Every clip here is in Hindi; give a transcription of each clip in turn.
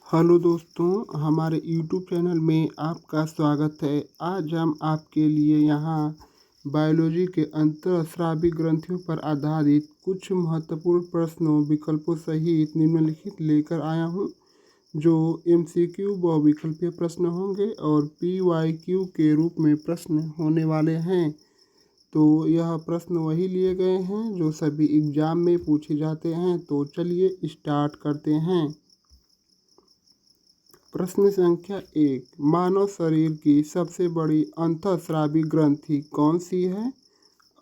हेलो दोस्तों, हमारे यूट्यूब चैनल में आपका स्वागत है। आज हम आपके लिए यहाँ बायोलॉजी के अंतःस्रावी ग्रंथियों पर आधारित कुछ महत्वपूर्ण प्रश्नों विकल्पों सहित निम्नलिखित लेकर आया हूँ, जो एमसीक्यू बहुविकल्पीय प्रश्न होंगे और पीवाईक्यू के रूप में प्रश्न होने वाले हैं। तो यह प्रश्न वही लिए गए हैं जो सभी एग्जाम में पूछे जाते हैं। तो चलिए स्टार्ट करते हैं। प्रश्न संख्या 1, मानव शरीर की सबसे बड़ी अंतःस्रावी ग्रंथि कौन सी है?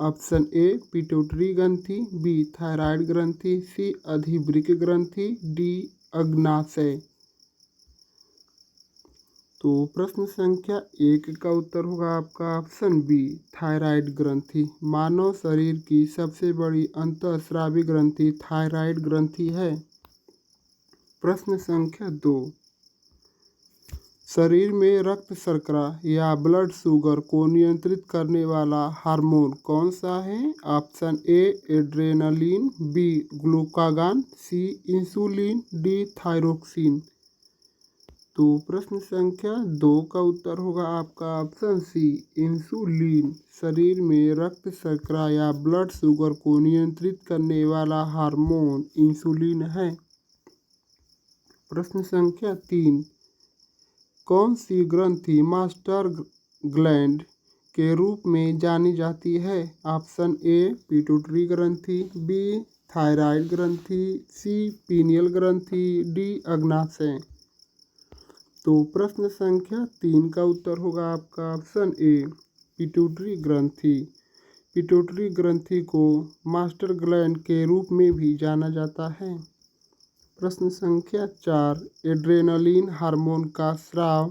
ऑप्शन ए पिट्यूटरी ग्रंथि, बी थायराइड ग्रंथि, सी अधिवृक्क ग्रंथि, डी अग्नाशय। तो प्रश्न संख्या 1 का उत्तर होगा आपका ऑप्शन बी थायराइड ग्रंथि। मानव शरीर की सबसे बड़ी अंतःस्रावी ग्रंथि थायराइड ग्रंथि है। प्रश्न संख्या 2, शरीर में रक्त शर्करा या ब्लड शुगर को नियंत्रित करने वाला हार्मोन कौन सा है? Option A adrenaline, B glucagon, C insulin, D thyroxine. तो प्रश्न संख्या 2 का उत्तर होगा आपका ऑप्शन सी इंसुलिन। शरीर में रक्त शर्करा या ब्लड शुगर को नियंत्रित करने वाला हार्मोन इंसुलिन है। प्रश्न संख्या 3, कौन सी ग्रंथि मास्टर ग्लैंड के रूप में जानी जाती है? ऑप्शन ए पिट्यूटरी ग्रंथि, बी थायराइड ग्रंथि, सी पीनियल ग्रंथि, डी अग्नाशय। तो प्रश्न संख्या 3 का उत्तर होगा आपका ऑप्शन ए पिट्यूटरी ग्रंथि। पिट्यूटरी ग्रंथि को मास्टर ग्लैंड के रूप में भी जाना जाता है। प्रश्न संख्या 4, एड्रेनलिन हार्मोन का स्राव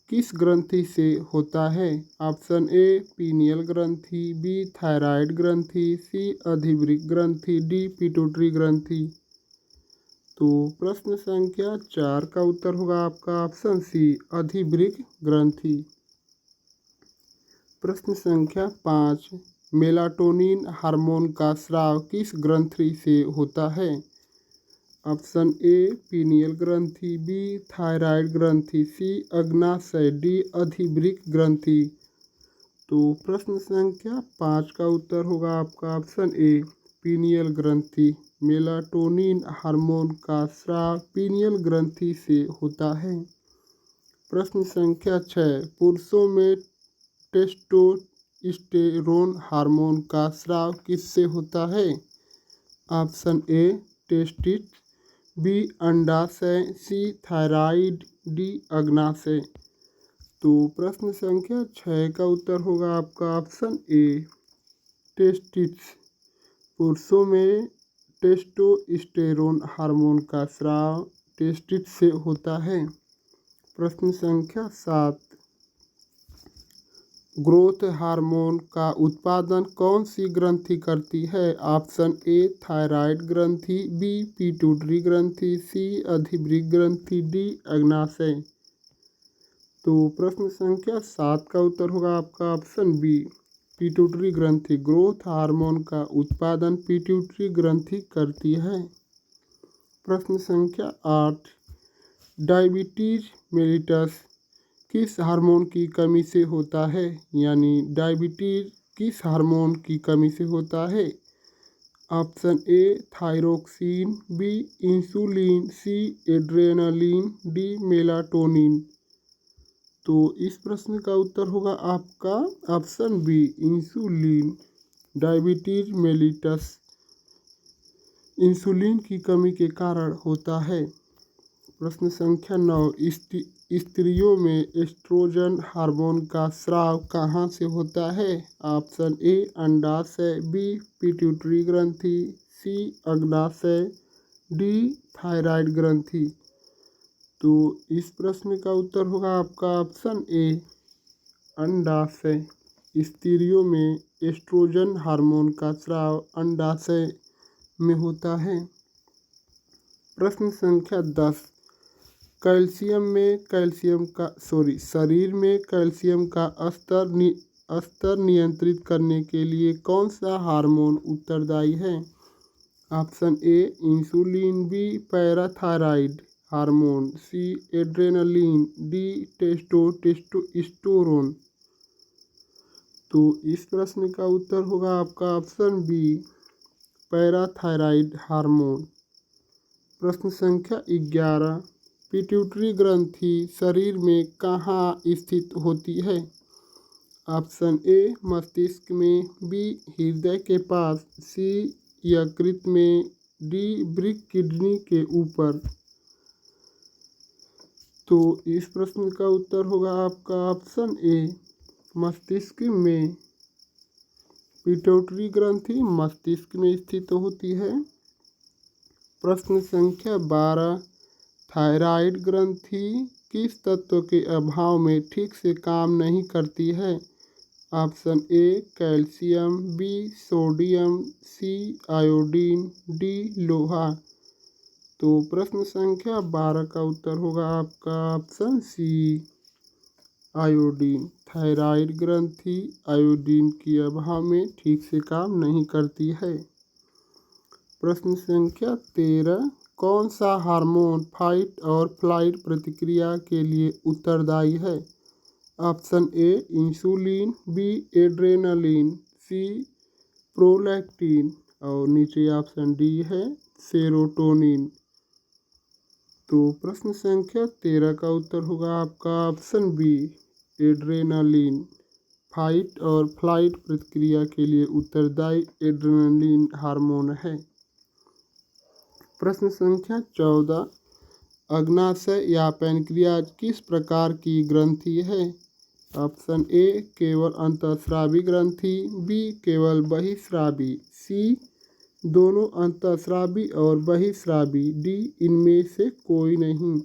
किस ग्रंथि से होता है? ऑप्शन ए पीनियल ग्रंथि, बी थायराइड ग्रंथि, सी अधिवृक्क ग्रंथि, डी पिट्यूटरी ग्रंथि। तो प्रश्न संख्या 4 का उत्तर होगा आपका ऑप्शन सी अधिवृक्क ग्रंथि। प्रश्न संख्या 5, मेलाटोनिन हार्मोन का स्राव किस ग्रंथि से होता है? ऑप्शन ए पीनियल ग्रंथि, बी थायराइड ग्रंथि, सी अग्नाशय, डी अधिवृक्क ग्रंथि। तो प्रश्न संख्या 5 का उत्तर होगा आपका ऑप्शन ए पीनियल ग्रंथि। मेलाटोनिन हार्मोन का स्राव पीनियल ग्रंथि से होता है। प्रश्न संख्या 6, पुरुषों में टेस्टोस्टेरोन हार्मोन का स्राव किससे होता है? ऑप्शन ए टेस्टिस, बी अंडाशय, सी थायराइड, डी अग्नाशय। तो प्रश्न संख्या 6 का उत्तर होगा आपका ऑप्शन ए टेस्टिस। पुरुषों में टेस्टोस्टेरोन हार्मोन का स्राव टेस्टिस से होता है। प्रश्न संख्या 7, ग्रोथ हार्मोन का उत्पादन कौन सी ग्रंथि करती है? ऑप्शन ए थायराइड ग्रंथि, बी पिट्यूटरी ग्रंथि, सी अधिवृक्क ग्रंथि, डी अग्नाशय। तो प्रश्न संख्या 7 का उत्तर होगा आपका ऑप्शन बी पिट्यूटरी ग्रंथि। ग्रोथ हार्मोन का उत्पादन पिट्यूटरी ग्रंथि करती है। प्रश्न संख्या 8, डायबिटीज मेलिटस किस हार्मोन की कमी से होता है? यानी डायबिटीज किस हार्मोन की कमी से होता है? Option A thyroxine, B insulin, C adrenaline, D melatonin. तो इस प्रश्न का उत्तर होगा आपका option B insulin. Diabetes mellitus insulin की कमी के कारण होता है। प्रश्न संख्या 9, स्त्रियों में एस्ट्रोजन हार्मोन का स्राव कहाँ से होता है? ऑप्शन ए अंडाशय, बी पिट्यूटरी ग्रंथि, सी अग्नाशय, डी थायराइड ग्रंथि। तो इस प्रश्न का उत्तर होगा आपका ऑप्शन ए अंडाशय। स्त्रियों में एस्ट्रोजन हार्मोन का स्राव अंडाशय में होता है। प्रश्न संख्या 10, शरीर में कैल्शियम का स्तर नियंत्रित करने के लिए कौन सा हार्मोन उत्तरदायी है? Option A insulin, B parathyroid hormone, C adrenaline, D testosterone. तो इस प्रश्न का उत्तर होगा आपका ऑप्शन बी, पैराथायराइड हार्मोन। प्रश्न संख्या 11, पिट्यूटरी ग्रंथि शरीर में कहाँ स्थित होती है? ऑप्शन ए मस्तिष्क में, बी हृदय के पास, सी यकृत में, डी वृक्क किडनी के ऊपर। तो इस प्रश्न का उत्तर होगा आपका ऑप्शन ए, मस्तिष्क में। पिट्यूटरी ग्रंथि मस्तिष्क में स्थित होती है। प्रश्न संख्या 12, थायराइड ग्रंथि किस तत्व के अभाव में ठीक से काम नहीं करती है? Option A calcium, B sodium, C iodine, D लोहा। तो प्रश्न संख्या 12 का उत्तर होगा आपका ऑप्शन सी, आयोडीन। थायराइड ग्रंथि आयोडीन के अभाव में ठीक से काम नहीं करती है। प्रश्न संख्या 13, कौन सा हार्मोन फाइट और फ्लाइट प्रतिक्रिया के लिए उत्तरदायी है? Option A insulin, B adrenaline, C prolactin और नीचे ऑप्शन डी है सेरोटोनिन। तो प्रश्न संख्या 13 का उत्तर होगा आपका ऑप्शन बी, एड्रेनलिन। फाइट और फ्लाइट प्रतिक्रिया के लिए उत्तरदायी एड्रेनलिन हार्मोन है। प्रश्न संख्या 14, अग्नाशय या पैनक्रियाज किस प्रकार की ग्रंथि है? ऑप्शन ए केवल अंतःस्रावी ग्रंथि, बी केवल बहिस्रावी, सी दोनों अंतःस्रावी और बहिस्रावी, डी इनमें से कोई नहीं।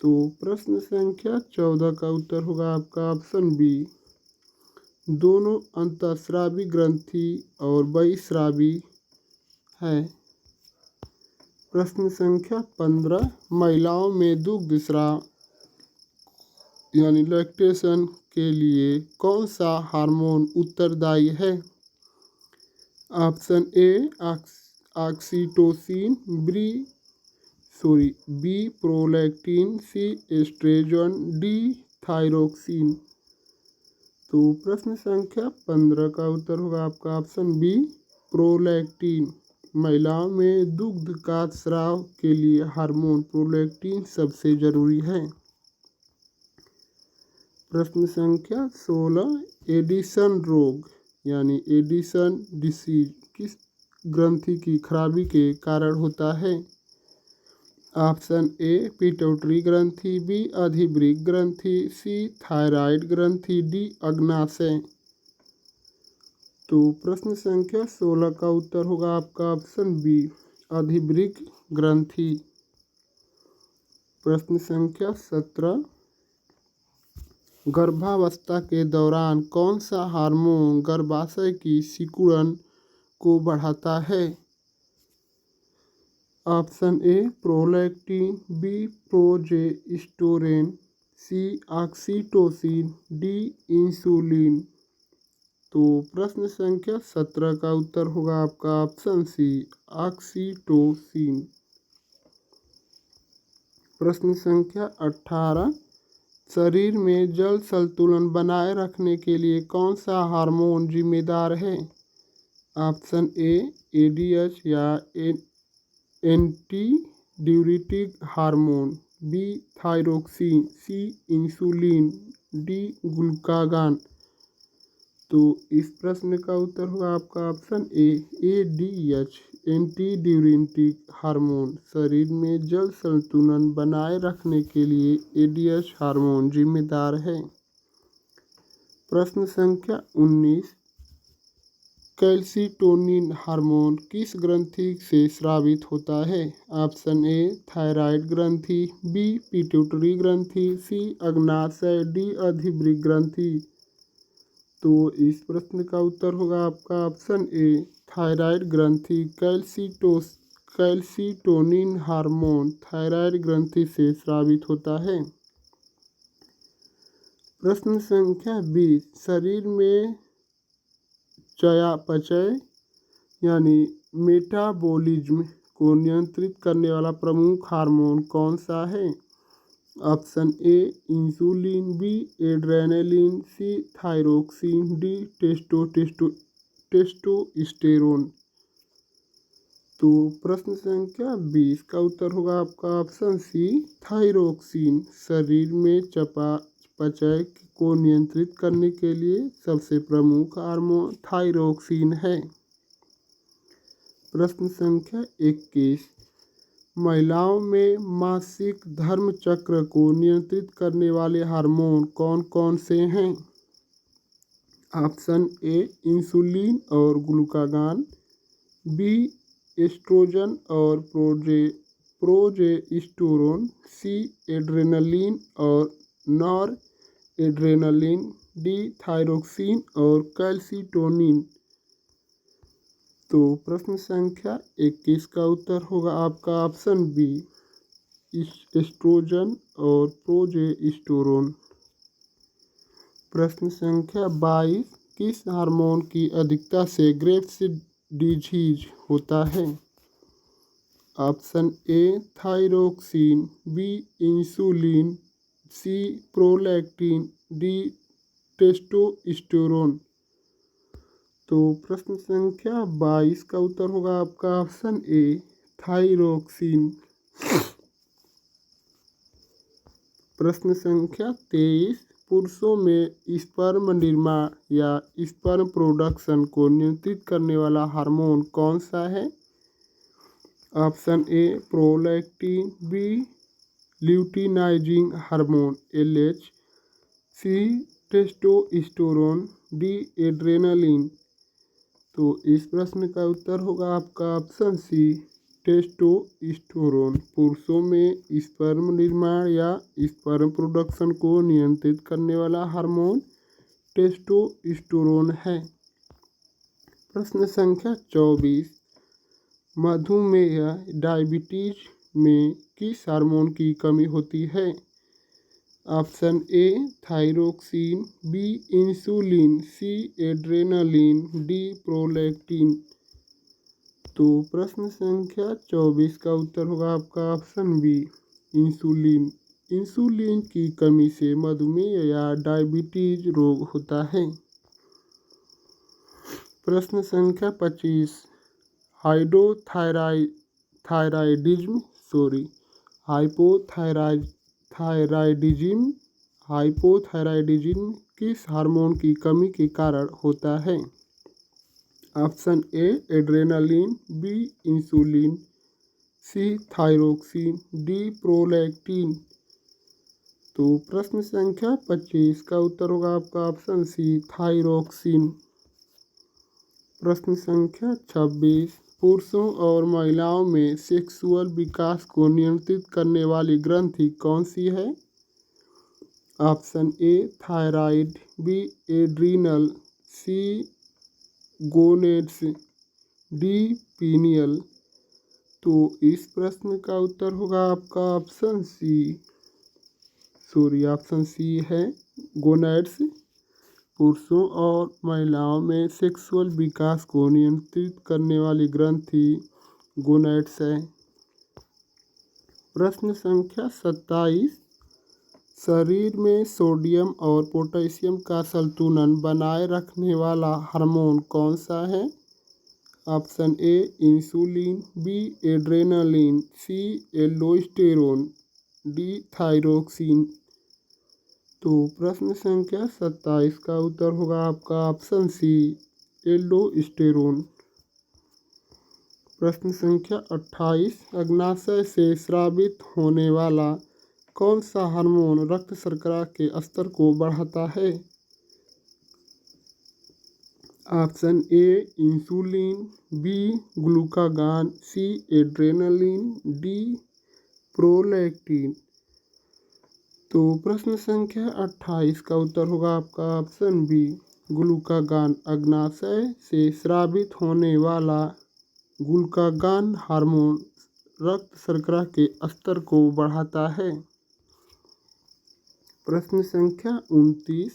तो प्रश्न संख्या 14 का उत्तर होगा आपका ऑप्शन बी, दोनों अंतःस्रावी ग्रंथि और बहिस्रावी है। प्रश्न संख्या 15, महिलाओं में दुग्ध स्राव यानी लैक्टेशन के लिए कौन सा हार्मोन उत्तरदायी है? Option A oxytocin, B prolactin, C oestrogen, D thyroxine. तो प्रश्न संख्या 15 का उत्तर होगा आपका ऑप्शन बी, प्रोलैक्टिन। महिलाओं में दुग्ध का स्राव के लिए हार्मोन प्रोलैक्टिन सबसे जरूरी है। प्रश्न संख्या 16, एडिशन रोग यानी एडिशन डिसीज किस ग्रंथि की खराबी के कारण होता है? ऑप्शन ए पिट्यूटरी ग्रंथि, बी अधिवृक्क ग्रंथि, सी थायराइड ग्रंथि, डी अग्नाशय। तो प्रश्न संख्या 16 का उत्तर होगा आपका ऑप्शन बी, अधिवृक्क ग्रंथि। प्रश्न संख्या 17, गर्भावस्था के दौरान कौन सा हार्मोन गर्भाशय की सिकुड़न को बढ़ाता है? Option A prolactin, B progesterone, C oxytocin, D insulin. तो प्रश्न संख्या 17 का उत्तर होगा आपका ऑप्शन सी, ऑक्सीटोसिन। प्रश्न संख्या 18, शरीर में जल संतुलन बनाए रखने के लिए कौन सा हार्मोन जिम्मेदार है? ऑप्शन ए एडीएच या anti diuretic hormone, B thyroxine, C insulin, D glucagon. तो इस प्रश्न का उत्तर होगा आपका option A ADH, anti diuretic hormone. शरीर में जल संतुलन बनाए रखने के लिए एडीएच हार्मोन जिम्मेदार है। प्रश्न संख्या 19, कैल्सिटोनिन हार्मोन किस ग्रंथि से स्रावित होता है? ऑप्शन ए थायराइड ग्रंथि, बी पिट्यूटरी ग्रंथि, सी अग्नाशय, डी अधिवृक्क ग्रंथि। तो इस प्रश्न का उत्तर होगा आपका ऑप्शन ए थायराइड ग्रंथि। कैल्सिटोनिन हार्मोन थायराइड ग्रंथि से स्रावित होता है। प्रश्न संख्या 20, शरीर में चयापचय यानी मेटाबॉलिज्म को नियंत्रित करने वाला प्रमुख हार्मोन कौन सा है? Option A insulin, B adrenaline, C thyroxine, D testosterone. तो प्रश्न संख्या 20 का उत्तर होगा आपका ऑप्शन सी थायरोक्सिन। शरीर में चयापचय को नियंत्रित करने के लिए सबसे प्रमुख हार्मोन थायरोक्सिन है। प्रश्न संख्या 21, महिलाओं में मासिक धर्म चक्र को नियंत्रित करने वाले हार्मोन कौन कौन से हैं? ऑप्शन ए इंसुलिन और ग्लूकागॉन, बी एस्ट्रोजन और प्रोजेस्टेरोन, सी एड्रेनलिन और नॉर एड्रेनलिन, डी थायरोक्सिन और कैल्सिटोनिन। तो प्रश्न संख्या 21 का उत्तर होगा आपका ऑप्शन बी एस्ट्रोजन और प्रोजेस्टेरोन। प्रश्न संख्या 22, किस हार्मोन की अधिकता से ग्रेव्स डिजीज होता है? Option A thyroxine, B insulin, C prolactin, D testosterone. तो प्रश्न संख्या 22 का उत्तर होगा आपका ऑप्शन ए थायरोक्सिन। प्रश्न संख्या 23, पुरुषों में स्पर्म निर्माण या स्पर्म प्रोडक्शन को नियंत्रित करने वाला हार्मोन कौन सा है? Option A prolactin, B luteinising hormone LH, C testosterone, D adrenaline. तो इस प्रश्न का उत्तर होगा आपका ऑप्शन सी टेस्टोस्टेरोन। पुरुषों में स्पर्म निर्माण या स्पर्म प्रोडक्शन को नियंत्रित करने वाला हार्मोन टेस्टोस्टेरोन है। प्रश्न संख्या 24, मधुमेह या डायबिटीज में किस हार्मोन की कमी होती है? Option A thyroxine, B insulin, C adrenaline, D prolactin. तो प्रश्न संख्या 24 का उत्तर होगा आपका ऑप्शन बी इंसुलिन। इंसुलिन की कमी से मधुमेह या डायबिटीज रोग होता है। प्रश्न संख्या 25, हाइपोथायराइडिज्म किस हार्मोन की कमी के कारण होता है? Option A adrenaline, B insulin, C thyroxine, D prolactin. तो प्रश्न संख्या 25 का उत्तर होगा आपका ऑप्शन सी थायरोक्सिन। प्रश्न संख्या 26, पुरुषों और महिलाओं में सेक्सुअल विकास को नियंत्रित करने वाली ग्रंथि कौन सी है? Option A thyroid, B adrenal, C gonads, D pineal. तो इस प्रश्न का उत्तर होगा आपका ऑप्शन सी है गोनेड्स। पुरुषों और महिलाओं में सेक्सुअल विकास को नियंत्रित करने वाली ग्रंथि गोनेड्स है। प्रश्न संख्या 27, शरीर में सोडियम और पोटेशियम का संतुलन बनाए रखने वाला हार्मोन कौन सा है? Option A insulin, B adrenaline, C aldosterone, D thyroxine. तो प्रश्न संख्या 27 का उत्तर होगा आपका ऑप्शन सी एल्डोस्टेरोन। प्रश्न संख्या 28, अग्नाशय से स्रावित होने वाला कौन सा हार्मोन रक्त शर्करा के स्तर को बढ़ाता है? Option A insulin, B glucagon, C adrenaline, D prolactin. तो प्रश्न संख्या 28 का उत्तर होगा आपका ऑप्शन बी ग्लूकागॉन। अग्नाशय से स्रावित होने वाला ग्लूकागॉन हार्मोन रक्त शर्करा के स्तर को बढ़ाता है। प्रश्न संख्या 29,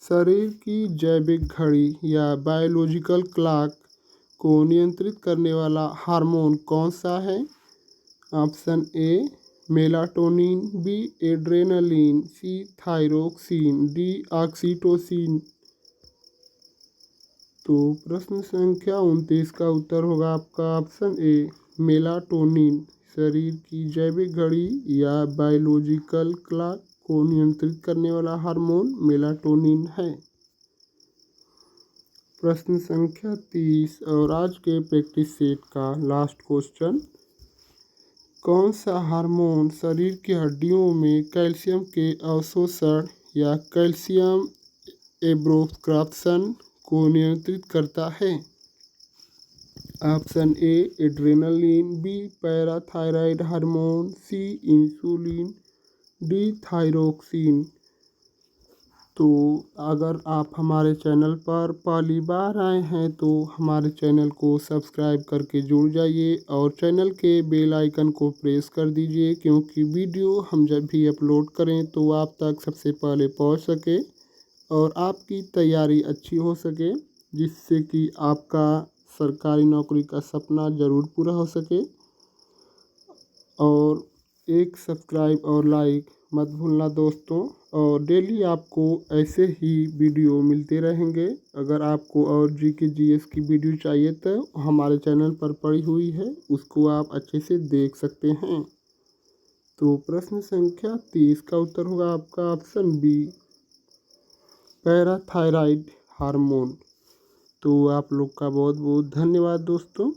शरीर की जैविक घड़ी या बायोलॉजिकल क्लॉक को नियंत्रित करने वाला हार्मोन कौन सा है? Option A melatonin, B adrenaline, C thyroxine, D oxytocin. तो प्रश्न संख्या 29 का उत्तर होगा आपका ऑप्शन ए मेलाटोनिन। शरीर की जैविक घड़ी या बायोलॉजिकल क्लॉक को नियंत्रित करने वाला हार्मोन मेलाटोनिन है। प्रश्न संख्या 30 और आज के प्रैक्टिस सेट का लास्ट क्वेश्चन। कौन सा हार्मोन शरीर की हड्डियों में कैल्शियम के अवशोषण या कैल्शियम एब्जॉर्प्शन को नियंत्रित करता है? Option A adrenaline, B parathyroid hormone, C insulin, D thyroxine. तो अगर आप हमारे चैनल पर पहली बार आए हैं तो हमारे चैनल को सब्सक्राइब करके जुड़ जाइए और चैनल के बेल आइकन को प्रेस कर दीजिए, क्योंकि वीडियो हम जब भी अपलोड करें तो आप तक सबसे पहले पहुंच सके और आपकी तैयारी अच्छी हो सके, जिससे कि आपका सरकारी नौकरी का सपना ज़रूर पूरा हो सके। और एक सब्सक्राइब और लाइक मत भूलना दोस्तों। और डेली आपको ऐसे ही वीडियो मिलते रहेंगे। अगर आपको और जीके जीएस की वीडियो चाहिए तो हमारे चैनल पर पड़ी हुई है, उसको आप अच्छे से देख सकते हैं। तो प्रश्न संख्या 30 का उत्तर होगा आपका ऑप्शन बी पैराथायराइड हार्मोन। तो आप लोग का बहुत बहुत धन्यवाद दोस्तों।